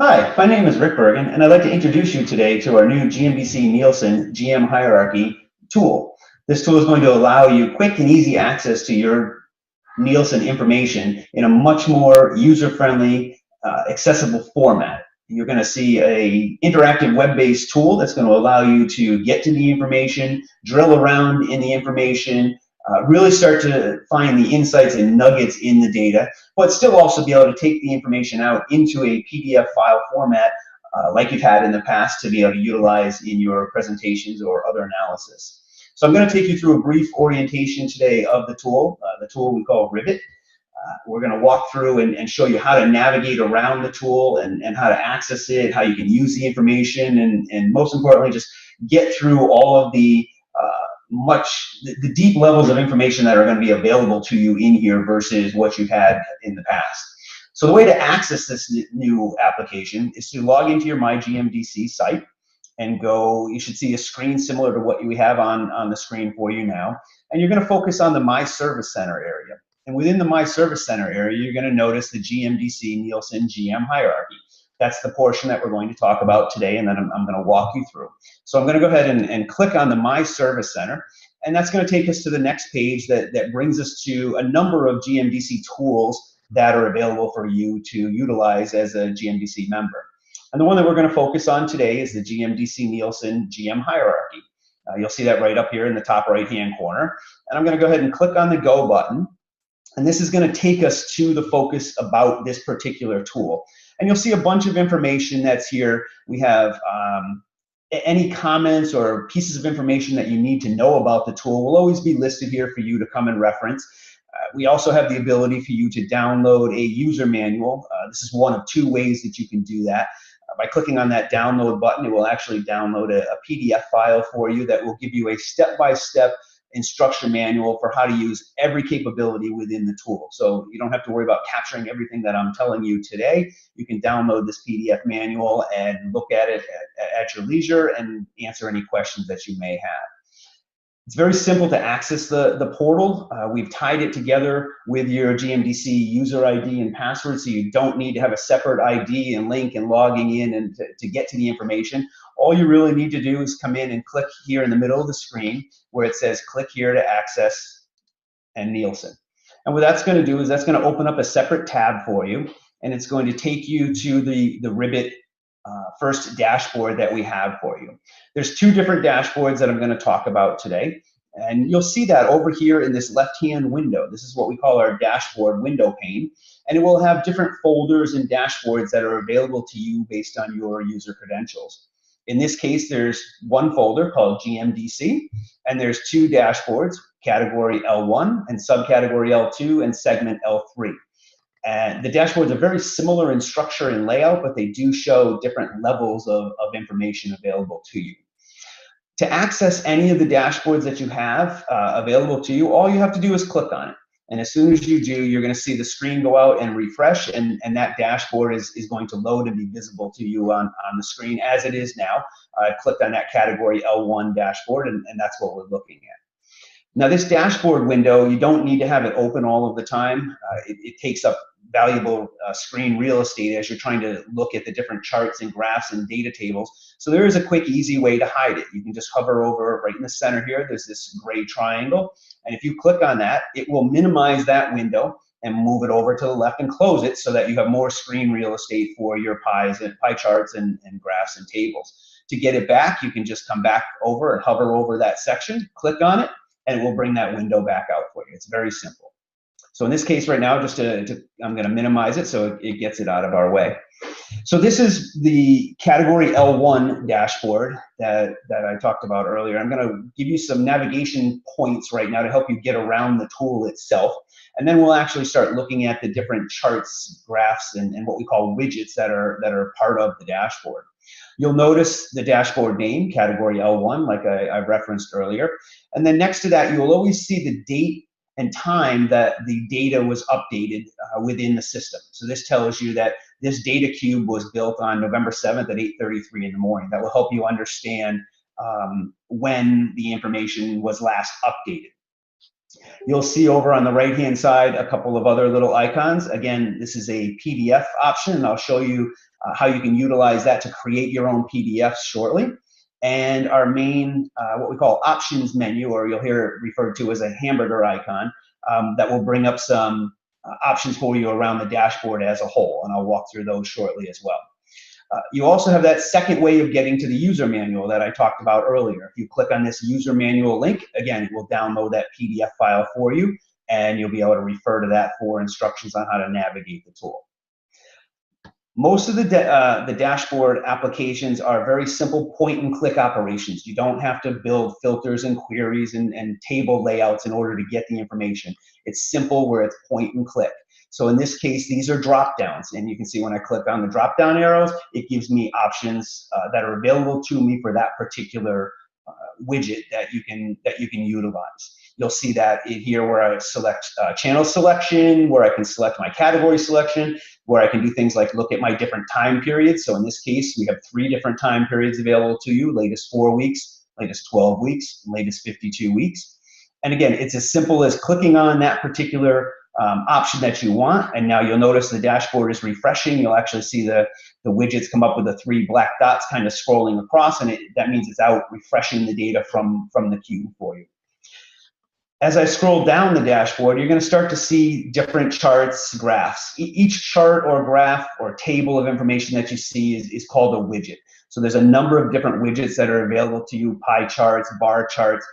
Hi, my name is Rick Bergen, and I'd like to introduce you today to our new GMDC Nielsen GM hierarchy tool. This tool is going to allow you quick and easy access to your Nielsen information in a much more user-friendly, accessible format. You're going to see a interactive web-based tool that's going to allow you to get to the information, drill around in the information, really start to find the insights and nuggets in the data, but still also be able to take the information out into a PDF file format like you've had in the past to be able to utilize in your presentations or other analysis. So I'm going to take you through a brief orientation today of the tool we call Rivet. We're going to walk through and show you how to navigate around the tool and how to access it, how you can use the information, and most importantly, just get through all of the the deep levels of information that are going to be available to you in here versus what you've had in the past. So the way to access this new application is to log into your MyGMDC site and go. You should see a screen similar to what you have on the screen for you now. And you're going to focus on the My Service Center area. And within the My Service Center area, you're going to notice the GMDC Nielsen GM hierarchy. That's the portion that we're going to talk about today, and then I'm going to walk you through. So I'm going to go ahead and click on the My Service Center, and that's going to take us to the next page that brings us to a number of GMDC tools that are available for you to utilize as a GMDC member. And the one that we're going to focus on today is the GMDC Nielsen GM hierarchy. You'll see that right up here in the top right-hand corner. And I'm going to go ahead and click on the Go button. And this is going to take us to the focus about this particular tool. And you'll see a bunch of information that's here. We have any comments or pieces of information that you need to know about the tool will always be listed here for you to come and reference. We also have the ability for you to download a user manual. This is one of two ways that you can do that. By clicking on that download button, it will actually download a PDF file for you that will give you a step-by-step instruction manual for how to use every capability within the tool. So you don't have to worry about capturing everything that I'm telling you today. You can download this PDF manual and look at it at your leisure and answer any questions that you may have. It's very simple to access the portal. We've tied it together with your GMDC user ID and password, so you don't need to have a separate ID and link and logging in and to get to the information. All you really need to do is come in and click here in the middle of the screen where it says click here to access and Nielsen. And what that's going to do is that's going to open up a separate tab for you, and it's going to take you to the Rivet first dashboard that we have for you. There's two different dashboards that I'm going to talk about today. And you'll see that over here in this left-hand window. This is what we call our dashboard window pane. And it will have different folders and dashboards that are available to you based on your user credentials. In this case, there's one folder called GMDC, and there's two dashboards, category L1 and subcategory L2 and segment L3. And the dashboards are very similar in structure and layout, but they do show different levels of information available to you. To access any of the dashboards that you have available to you, all you have to do is click on it. And as soon as you do, you're going to see the screen go out and refresh, and that dashboard is going to load and be visible to you on the screen as it is now. I've clicked on that category L1 dashboard, and that's what we're looking at. Now, this dashboard window, you don't need to have it open all of the time. It takes up valuable screen real estate as you're trying to look at the different charts and graphs and data tables. So there is a quick, easy way to hide it. You can just hover over right in the center here. There's this gray triangle. And if you click on that, it will minimize that window and move it over to the left and close it so that you have more screen real estate for your pie charts and graphs and tables. To get it back, you can just come back over and hover over that section, click on it, and it will bring that window back out for you. It's very simple. So in this case right now, I'm going to minimize it so it gets it out of our way. So this is the category L1 dashboard that I talked about earlier. I'm going to give you some navigation points right now to help you get around the tool itself. And then we'll actually start looking at the different charts, graphs, and what we call widgets that are part of the dashboard. You'll notice the dashboard name, category L1, like I referenced earlier. And then next to that, you'll always see the date and time that the data was updated within the system. So this tells you that this data cube was built on November 7th at 8:33 in the morning. That will help you understand when the information was last updated. You'll see over on the right-hand side a couple of other little icons. Again, this is a PDF option, and I'll show you how you can utilize that to create your own PDFs shortly, and our main, what we call options menu, or you'll hear it referred to as a hamburger icon, that will bring up some options for you around the dashboard as a whole, and I'll walk through those shortly as well. You also have that second way of getting to the user manual that I talked about earlier. If you click on this user manual link, again, it will download that PDF file for you, and you'll be able to refer to that for instructions on how to navigate the tool. Most of the dashboard applications are very simple point-and-click operations. You don't have to build filters and queries and table layouts in order to get the information. It's simple where it's point-and-click. So in this case, these are drop-downs, and you can see when I click on the drop-down arrows, it gives me options that are available to me for that particular widget that you can utilize. You'll see that in here where I select channel selection, where I can select my category selection, where I can do things like look at my different time periods. So in this case, we have 3 different time periods available to you: latest 4 weeks, latest 12 weeks, latest 52 weeks. And again, it's as simple as clicking on that particular option that you want, and now you'll notice the dashboard is refreshing. You'll actually see the widgets come up with the 3 black dots kind of scrolling across, and that means it's out refreshing the data from the queue for you. As I scroll down the dashboard, you're going to start to see different charts, graphs. Each chart or graph or table of information that you see is called a widget. So there's a number of different widgets that are available to you: pie charts, bar charts.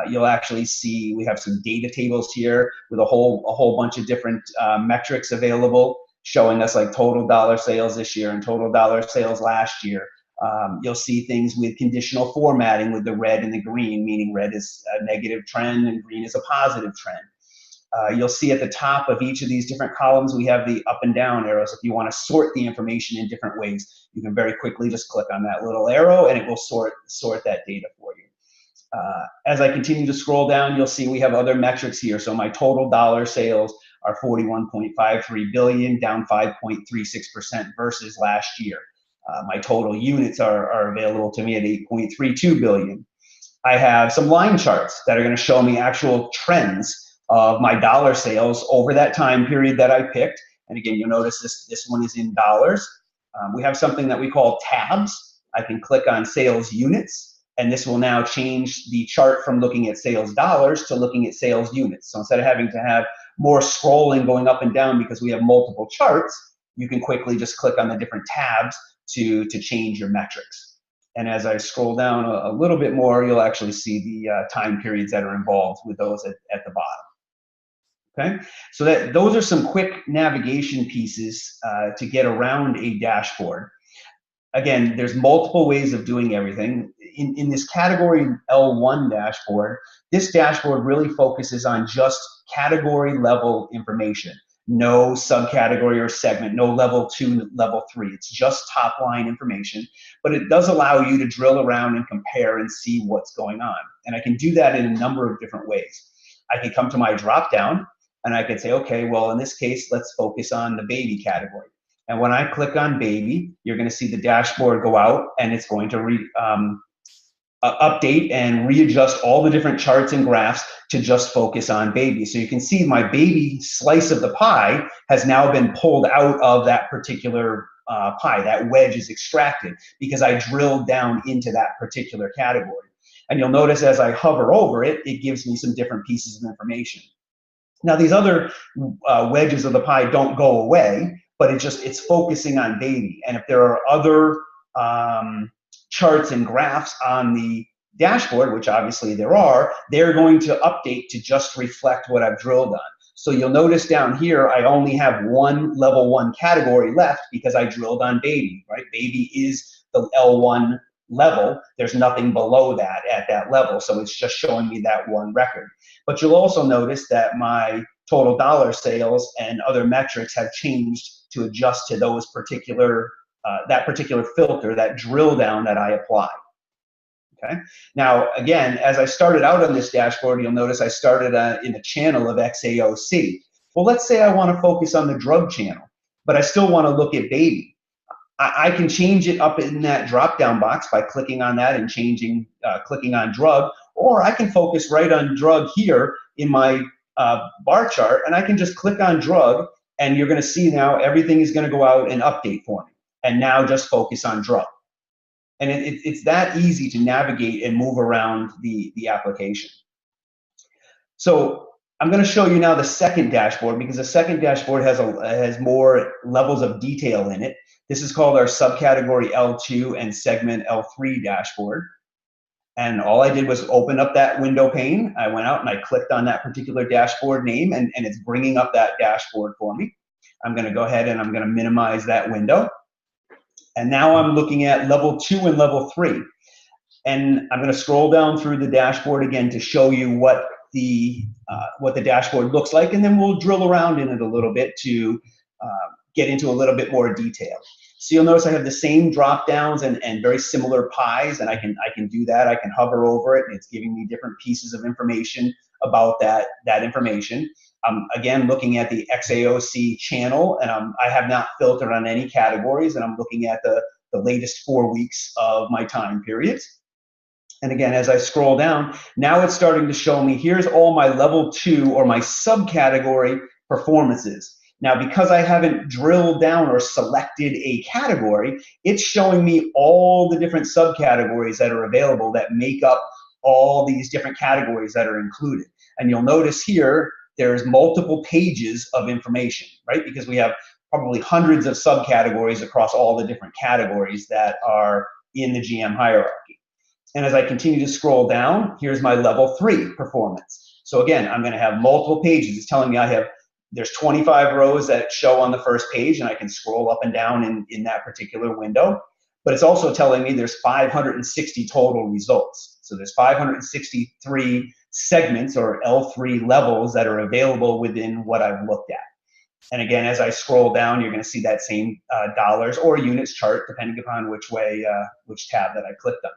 You'll actually see we have some data tables here with a whole bunch of different metrics available, showing us like total dollar sales this year and total dollar sales last year. You'll see things with conditional formatting with the red and the green, meaning red is a negative trend and green is a positive trend. You'll see at the top of each of these different columns, we have the up and down arrows. If you want to sort the information in different ways, you can very quickly just click on that little arrow and it will sort that data for you. As I continue to scroll down, you'll see we have other metrics here. So my total dollar sales are 41.53 billion, down 5.36% versus last year. My total units are available to me at 8.32 billion. I have some line charts that are going to show me actual trends of my dollar sales over that time period that I picked. And again, you'll notice this one is in dollars. We have something that we call tabs. I can click on sales units, and this will now change the chart from looking at sales dollars to looking at sales units. So instead of having to have more scrolling going up and down because we have multiple charts, you can quickly just click on the different tabs to change your metrics. And as I scroll down a little bit more, you'll actually see the time periods that are involved with those at the bottom. Okay, so those are some quick navigation pieces to get around a dashboard. Again, there's multiple ways of doing everything. In this category L1 dashboard, this dashboard really focuses on just category level information. No subcategory or segment, no level 2, level 3. It's just top line information, but it does allow you to drill around and compare and see what's going on. And I can do that in a number of different ways. I can come to my drop down and I can say, okay, well, in this case, let's focus on the baby category. And when I click on baby, you're going to see the dashboard go out and it's going to update and readjust all the different charts and graphs to just focus on baby. So you can see my baby slice of the pie has now been pulled out of that particular pie. That wedge is extracted because I drilled down into that particular category. And you'll notice as I hover over it, it gives me some different pieces of information. Now these other wedges of the pie don't go away, but it's focusing on baby. And if there are other charts and graphs on the dashboard, which obviously there are, they're going to update to just reflect what I've drilled on. So you'll notice down here, I only have one level 1 category left because I drilled on baby, right? Baby is the L1 level. There's nothing below that at that level. So it's just showing me that one record. But you'll also notice that my total dollar sales and other metrics have changed to adjust to those particular that particular filter, that drill down that I apply. Okay. Now, again, as I started out on this dashboard, you'll notice I started in the channel of XAOC. Well, let's say I want to focus on the drug channel, but I still want to look at baby. I can change it up in that drop-down box by clicking on that and clicking on drug, or I can focus right on drug here in my bar chart, and I can just click on drug, and you're going to see now everything is going to go out and update for me. and now just focus on drug. And it's that easy to navigate and move around the application. So I'm going to show you now the second dashboard, because the second dashboard has more levels of detail in it. This is called our subcategory L2 and segment L3 dashboard. And all I did was open up that window pane. I went out and I clicked on that particular dashboard name, and it's bringing up that dashboard for me. I'm going to go ahead and I'm going to minimize that window. And now I'm looking at level 2 and level 3. And I'm going to scroll down through the dashboard again to show you what the dashboard looks like, and then we'll drill around in it a little bit to get into a little bit more detail. So you'll notice I have the same drop downs and very similar pies, and I can do that. I can hover over it, and it's giving me different pieces of information about that information. Again, looking at the XAOC channel, and I have not filtered on any categories, and I'm looking at the latest 4 weeks of my time periods. And again, as I scroll down, now it's starting to show me, here's all my level 2 or my subcategory performances. Now, because I haven't drilled down or selected a category, it's showing me all the different subcategories that are available that make up all these different categories that are included. And you'll notice here, there's multiple pages of information, right? Because we have probably hundreds of subcategories across all the different categories that are in the GM hierarchy. And as I continue to scroll down, here's my level 3 performance. So again, I'm going to have multiple pages. It's telling me there's 25 rows that show on the first page, and I can scroll up and down in that particular window. But it's also telling me there's 560 total results. So there's 563 segments or L3 levels that are available within what I've looked at. And again, as I scroll down, you're going to see that same dollars or units chart, depending upon which tab that I clicked on.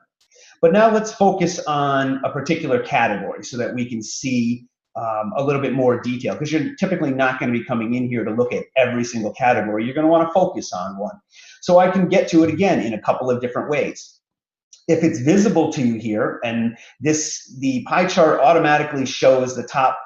But now let's focus on a particular category so that we can see a little bit more detail, because you're typically not going to be coming in here to look at every single category. You're going to want to focus on one. So I can get to it again in a couple of different ways. If it's visible to you here, and the pie chart automatically shows the top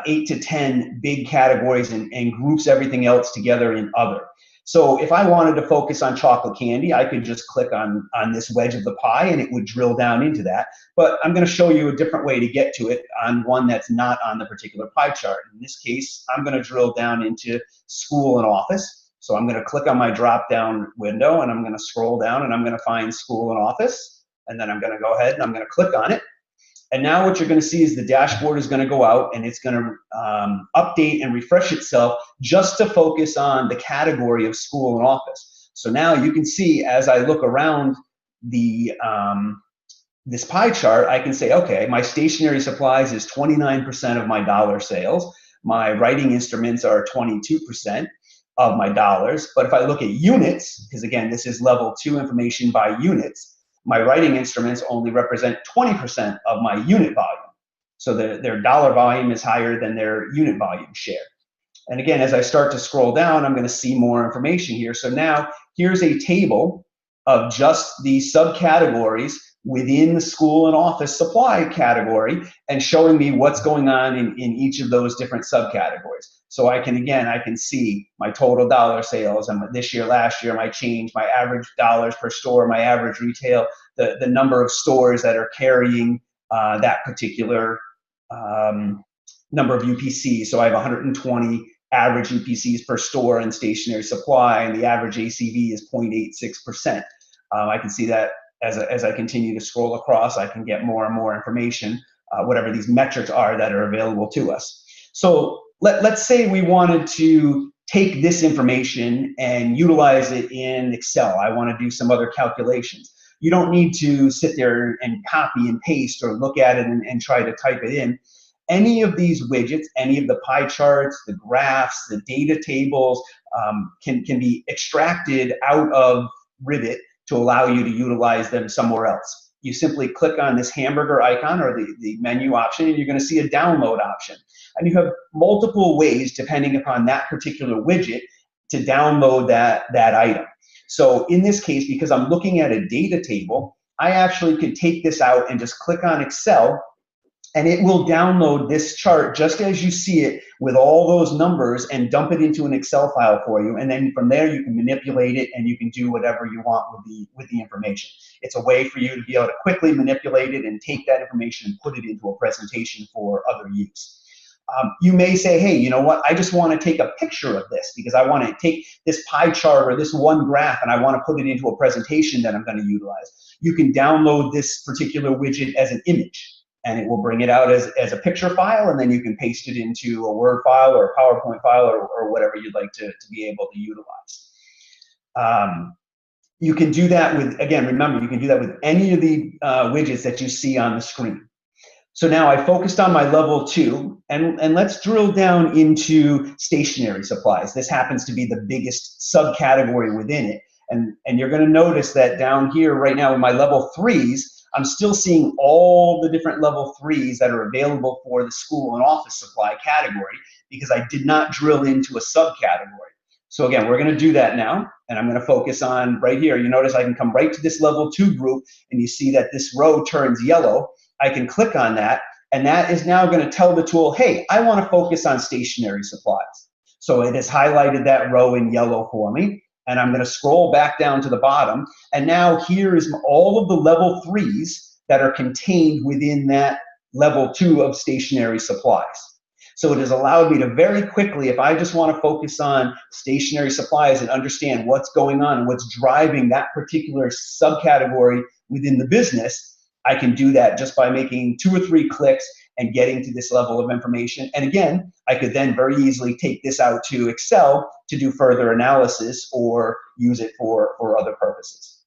8 to 10 big categories and groups everything else together in other. So if I wanted to focus on chocolate candy, I could just click on this wedge of the pie and it would drill down into that. But I'm going to show you a different way to get to it on one that's not on the particular pie chart. In this case, I'm going to drill down into school and office. So I'm going to click on my drop down window and I'm going to scroll down and I'm going to find school and office. And then I'm going to go ahead and I'm going to click on it. And now what you're going to see is the dashboard is going to go out and it's going to update and refresh itself just to focus on the category of school and office. So now you can see as I look around this pie chart, I can say, okay, my stationery supplies is 29% of my dollar sales. My writing instruments are 22% of my dollars. But if I look at units, because again, this is level 2 information by units, my writing instruments only represent 20% of my unit volume. So their dollar volume is higher than their unit volume share. And again, as I start to scroll down, I'm going to see more information here. So now here's a table of just the subcategories within the school and office supply category and showing me what's going on in each of those different subcategories. So I can see my total dollar sales and this year, last year, my change, my average dollars per store, my average retail, the number of stores that are carrying that particular number of UPCs. So I have 120 average UPCs per store in stationery supply, and the average ACV is 0.86%. I can see that as I continue to scroll across, I can get more and more information, whatever these metrics are that are available to us. So let's say we wanted to take this information and utilize it in Excel. I want to do some other calculations. You don't need to sit there and copy and paste or look at it and try to type it in. Any of these widgets, any of the pie charts, the graphs, the data tables can be extracted out of Rivet to allow you to utilize them somewhere else. You simply click on this hamburger icon or the menu option, and you're going to see a download option. And you have multiple ways, depending upon that particular widget, to download that item. So in this case, because I'm looking at a data table, I actually could take this out and just click on Excel And it will download this chart just as you see it with all those numbers and dump it into an Excel file for you. And then from there, you can manipulate it and you can do whatever you want with the information. It's a way for you to be able to quickly manipulate it and take that information and put it into a presentation for other use. You may say, hey, you know what? I just want to take a picture of this because I want to take this pie chart or this one graph and I want to put it into a presentation that I'm going to utilize. You can download this particular widget as an image, and it will bring it out as a picture file, and then you can paste it into a Word file or a PowerPoint file or whatever you'd like to be able to utilize. You can do that with, again, remember, you can do that with any of the widgets that you see on the screen. So now I focused on my level 2, and let's drill down into stationery supplies. This happens to be the biggest subcategory within it. And you're going to notice that down here right now in my level 3s, I'm still seeing all the different level 3s that are available for the school and office supply category because I did not drill into a subcategory. So again, we're going to do that now, and I'm going to focus on right here. You notice I can come right to this level 2 group, and you see that this row turns yellow. I can click on that, and that is now going to tell the tool, hey, I want to focus on stationery supplies. So it has highlighted that row in yellow for me, and I'm going to scroll back down to the bottom, and now here is all of the level 3s that are contained within that level 2 of stationery supplies. So it has allowed me to very quickly, if I just want to focus on stationery supplies and understand what's going on and what's driving that particular subcategory within the business, I can do that just by making 2 or 3 clicks and getting to this level of information. And again, I could then very easily take this out to Excel to do further analysis or use it for other purposes.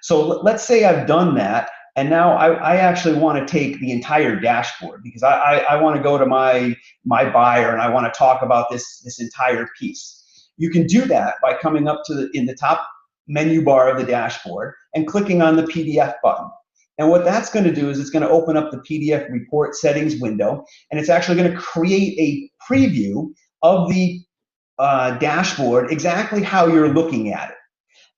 So let's say I've done that, and now I actually want to take the entire dashboard because I want to go to my buyer and I want to talk about this entire piece. You can do that by coming up to in the top menu bar of the dashboard and clicking on the PDF button. And what that's going to do is it's going to open up the PDF report settings window, and it's actually going to create a preview of the dashboard exactly how you're looking at it.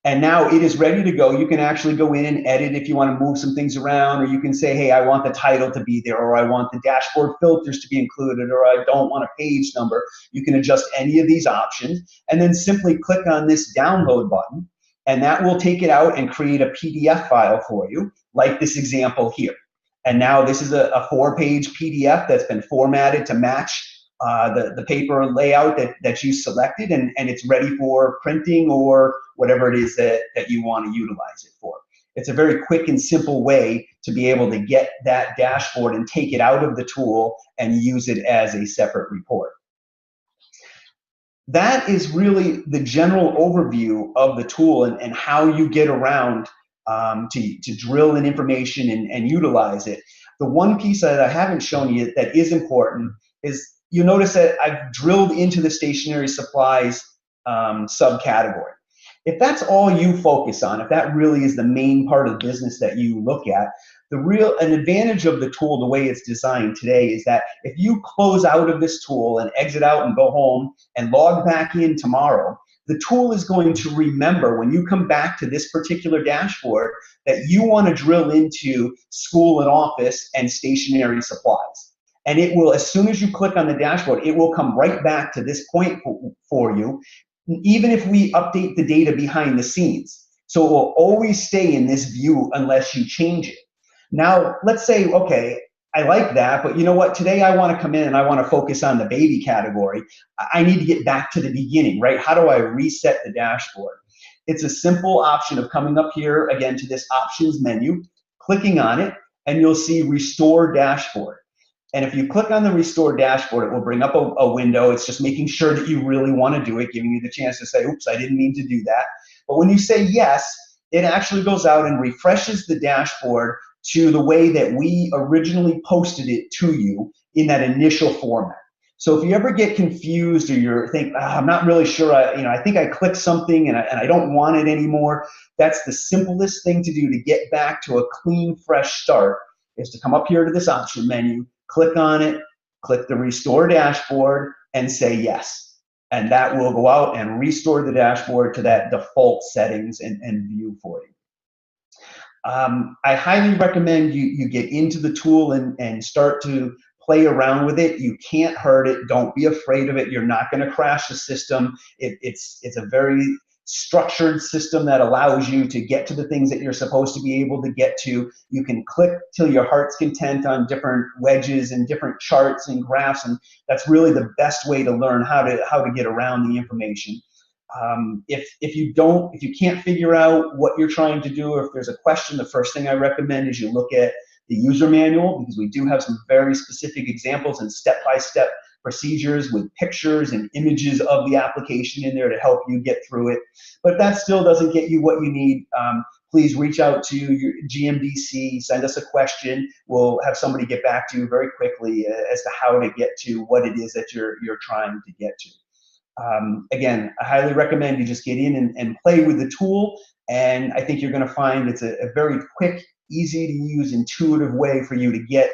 And now it is ready to go. You can actually go in and edit if you want to move some things around, or you can say, hey, I want the title to be there, or I want the dashboard filters to be included, or I don't want a page number. You can adjust any of these options and then simply click on this download button, and that will take it out and create a PDF file for you, like this example here. And now this is a 4-page PDF that's been formatted to match the paper layout that you selected, and it's ready for printing or whatever it is that you want to utilize it for. It's a very quick and simple way to be able to get that dashboard and take it out of the tool and use it as a separate report. That is really the general overview of the tool and how you get around to drill in information and utilize it. The one piece that I haven't shown you that is important is you notice that I've drilled into the stationery supplies subcategory. If that's all you focus on, if that really is the main part of the business that you look at, an advantage of the tool, the way it's designed today, is that if you close out of this tool and exit out and go home and log back in tomorrow, the tool is going to remember when you come back to this particular dashboard that you want to drill into school and office and stationery supplies. And it will, as soon as you click on the dashboard, it will come right back to this point for you, even if we update the data behind the scenes. So it will always stay in this view unless you change it. Now, let's say, okay, I like that, but you know what? Today I want to come in and I want to focus on the baby category. I need to get back to the beginning, right? How do I reset the dashboard? It's a simple option of coming up here again to this options menu, clicking on it, and you'll see Restore Dashboard. And if you click on the Restore Dashboard, it will bring up a window. It's just making sure that you really want to do it, giving you the chance to say, oops, I didn't mean to do that. But when you say yes, it actually goes out and refreshes the dashboard to the way that we originally posted it to you in that initial format. So if you ever get confused or you think, I'm not really sure, I think I clicked something and I don't want it anymore, that's the simplest thing to do to get back to a clean, fresh start, is to come up here to this option menu, click on it, click the Restore Dashboard, and say yes. And that will go out and restore the dashboard to that default settings and view for you. I highly recommend you get into the tool and start to play around with it. You can't hurt it. Don't be afraid of it. You're not going to crash the system. It's a very structured system that allows you to get to the things that you're supposed to be able to get to. You can click till your heart's content on different wedges and different charts and graphs, and that's really the best way to learn how to get around the information. If you can't figure out what you're trying to do, or if there's a question, the first thing I recommend is you look at the user manual, because we do have some very specific examples and step-by-step procedures with pictures and images of the application in there to help you get through it. But if that still doesn't get you what you need, please reach out to your GMDC, send us a question. We'll have somebody get back to you very quickly as to how to get to what it is that you're trying to get to. Again, I highly recommend you just get in and play with the tool, and I think you're going to find it's a very quick, easy to use, intuitive way for you to get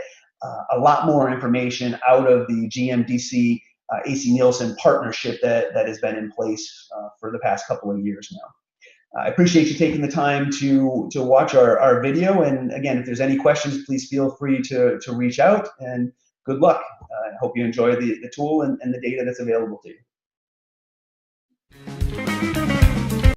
a lot more information out of the GMDC AC Nielsen partnership that has been in place for the past couple of years now. I appreciate you taking the time to watch our video, and again, if there's any questions, please feel free to reach out, and good luck. I hope you enjoy the tool and the data that's available to you.